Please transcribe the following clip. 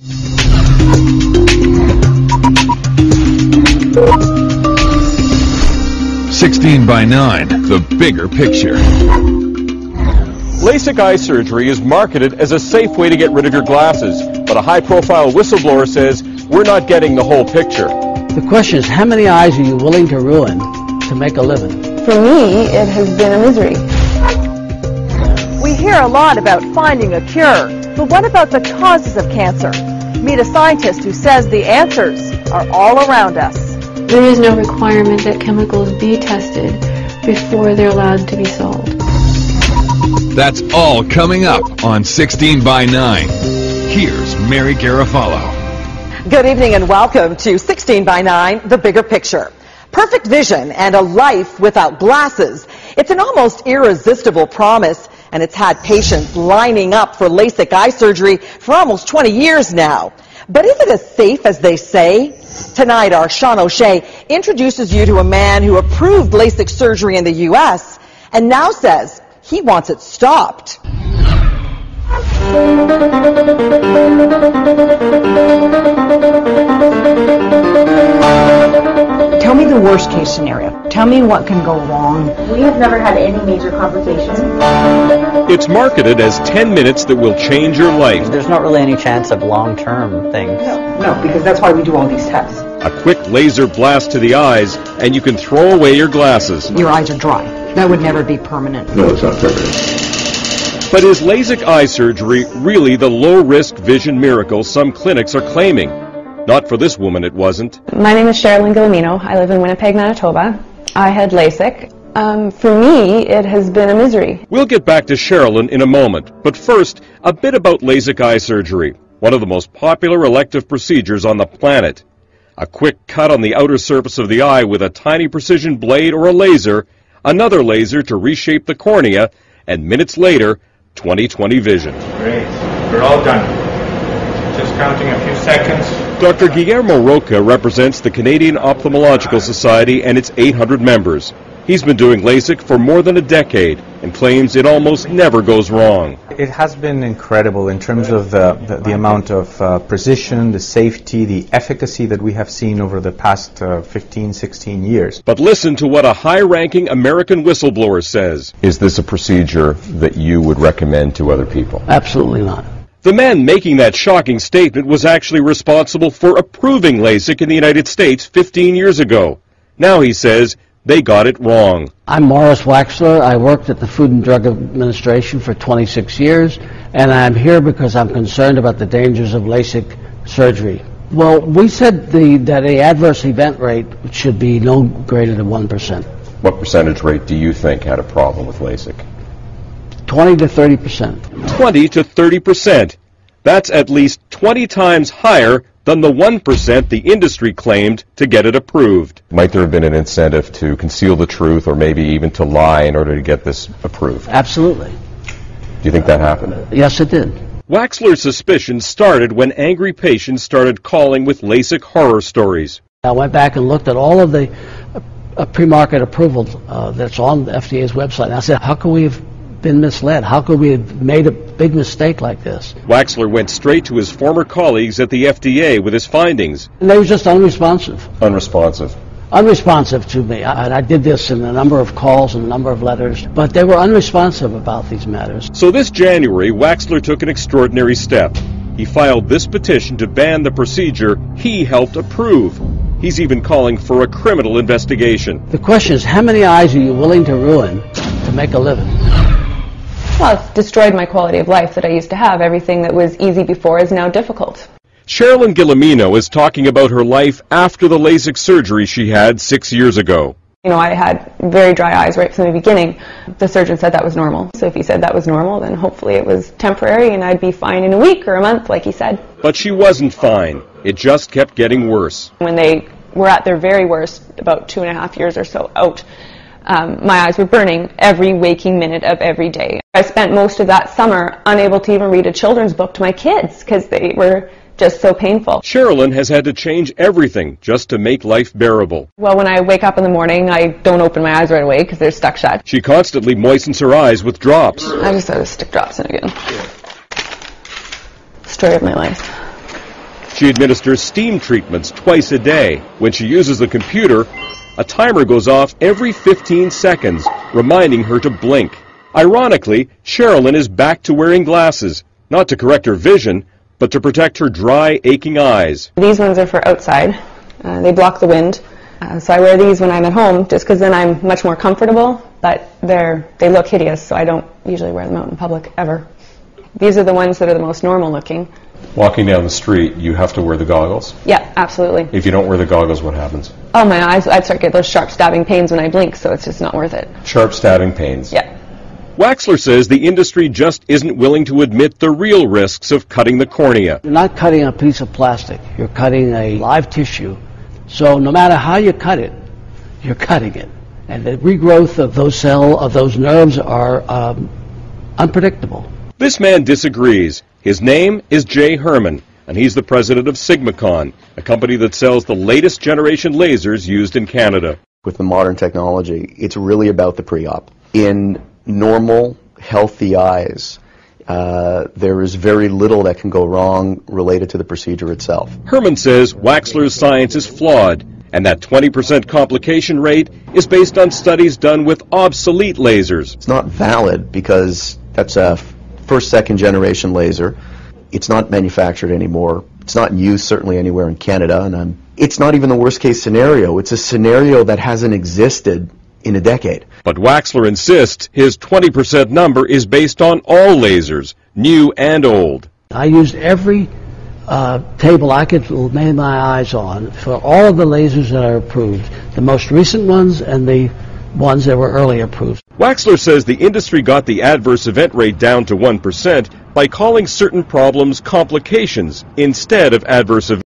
16:9, the bigger picture. LASIK eye surgery is marketed as a safe way to get rid of your glasses, but a high-profile whistleblower says we're not getting the whole picture. The question is, how many eyes are you willing to ruin to make a living? For me, it has been a misery. We hear a lot about finding a cure, but what about the causes of cancer? Meet a scientist who says the answers are all around us. There is no requirement that chemicals be tested before they're allowed to be sold. That's all coming up on 16:9. Here's Mary Garofalo. Good evening and welcome to 16:9, The Bigger Picture. Perfect vision and a life without glasses. It's an almost irresistible promise, and it's had patients lining up for LASIK eye surgery for almost 20 years now. But is it as safe as they say? Tonight, our Sean O'Shea introduces you to a man who approved LASIK surgery in the U.S. and now says he wants it stopped. Tell me the worst case scenario. Tell me what can go wrong. We have never had any major complications. It's marketed as 10 minutes that will change your life. There's not really any chance of long-term things. No, because that's why we do all these tests. A quick laser blast to the eyes, and you can throw away your glasses. Your eyes are dry. That would never be permanent. No, it's not permanent. But is LASIK eye surgery really the low-risk vision miracle some clinics are claiming? Not for this woman, it wasn't. My name is Sherilyn Gilomino. I live in Winnipeg, Manitoba. I had LASIK. For me, it has been a misery. We'll get back to Sherilyn in a moment, but first, a bit about LASIK eye surgery, one of the most popular elective procedures on the planet. A quick cut on the outer surface of the eye with a tiny precision blade or a laser, another laser to reshape the cornea, and minutes later, 20/20 vision. Great. We're all done. Just counting a few seconds. Dr. Guillermo Roca represents the Canadian Ophthalmological Society and its 800 members. He's been doing LASIK for more than a decade and claims it almost never goes wrong. It has been incredible in terms of the amount of precision, the safety, the efficacy that we have seen over the past 15, 16 years. But listen to what a high-ranking American whistleblower says. Is this a procedure that you would recommend to other people? Absolutely not. The man making that shocking statement was actually responsible for approving LASIK in the United States 15 years ago. Now he says they got it wrong. I'm Morris Waxler. I worked at the Food and Drug Administration for 26 years, and I'm here because I'm concerned about the dangers of LASIK surgery. Well, we said that the adverse event rate should be no greater than 1%. What percentage rate do you think had a problem with LASIK? 20 to 30%. 20 to 30%. That's at least 20 times higher than the 1% the industry claimed to get it approved. Might there have been an incentive to conceal the truth or maybe even to lie in order to get this approved? Absolutely. Do you think that happened? Yes, it did. Waxler's suspicions started when angry patients started calling with LASIK horror stories. I went back and looked at all of the pre-market approval that's on the FDA's website, and I said, how could we have been misled? How could we have made a big mistake like this? Waxler went straight to his former colleagues at the FDA with his findings. And they were just unresponsive. Unresponsive. Unresponsive to me. I did this in a number of calls and a number of letters, but they were unresponsive about these matters. So this January, Waxler took an extraordinary step. He filed this petition to ban the procedure he helped approve. He's even calling for a criminal investigation. The question is, how many eyes are you willing to ruin to make a living? Well, it's destroyed my quality of life that I used to have. Everything that was easy before is now difficult. Sherilyn Gilomino is talking about her life after the LASIK surgery she had 6 years ago. You know, I had very dry eyes right from the beginning. The surgeon said that was normal. So if he said that was normal, then hopefully it was temporary and I'd be fine in a week or a month, like he said. But she wasn't fine. It just kept getting worse. When they were at their very worst, about 2.5 years or so out, my eyes were burning every waking minute of every day. I spent most of that summer unable to even read a children's book to my kids because they were just so painful. Sherilyn has had to change everything just to make life bearable. Well, when I wake up in the morning, I don't open my eyes right away because they're stuck shut. She constantly moistens her eyes with drops. I just had to stick drops in again. Story of my life. She administers steam treatments twice a day. When she uses the computer, a timer goes off every 15 seconds, reminding her to blink. Ironically, Sherilyn is back to wearing glasses, not to correct her vision, but to protect her dry, aching eyes. These ones are for outside. They block the wind. So I wear these when I'm at home, just because then I'm much more comfortable, but they look hideous, so I don't usually wear them out in public, ever. These are the ones that are the most normal looking. Walking down the street, you have to wear the goggles? Yeah, absolutely. If you don't wear the goggles, what happens? Oh, my eyes, I'd start to get those sharp stabbing pains when I blink, so it's just not worth it. Sharp stabbing pains? Yeah. Waxler says the industry just isn't willing to admit the real risks of cutting the cornea. You're not cutting a piece of plastic. You're cutting a live tissue. So no matter how you cut it, you're cutting it. And the regrowth of those nerves are unpredictable. This man disagrees. His name is Jay Herman, and he's the president of SigmaCon, a company that sells the latest generation lasers used in Canada. With the modern technology, it's really about the pre-op. In normal, healthy eyes, there is very little that can go wrong related to the procedure itself. Herman says Waxler's science is flawed, and that 20% complication rate is based on studies done with obsolete lasers. It's not valid because that's a first, second generation laser. It's not manufactured anymore. It's not in use certainly anywhere in Canada, and it's not even the worst case scenario. It's a scenario that hasn't existed in a decade. But Waxler insists his 20% number is based on all lasers, new and old. I used every table I could lay my eyes on for all of the lasers that are approved, the most recent ones and the ones that were early approved. Waxler says the industry got the adverse event rate down to 1% by calling certain problems complications instead of adverse events.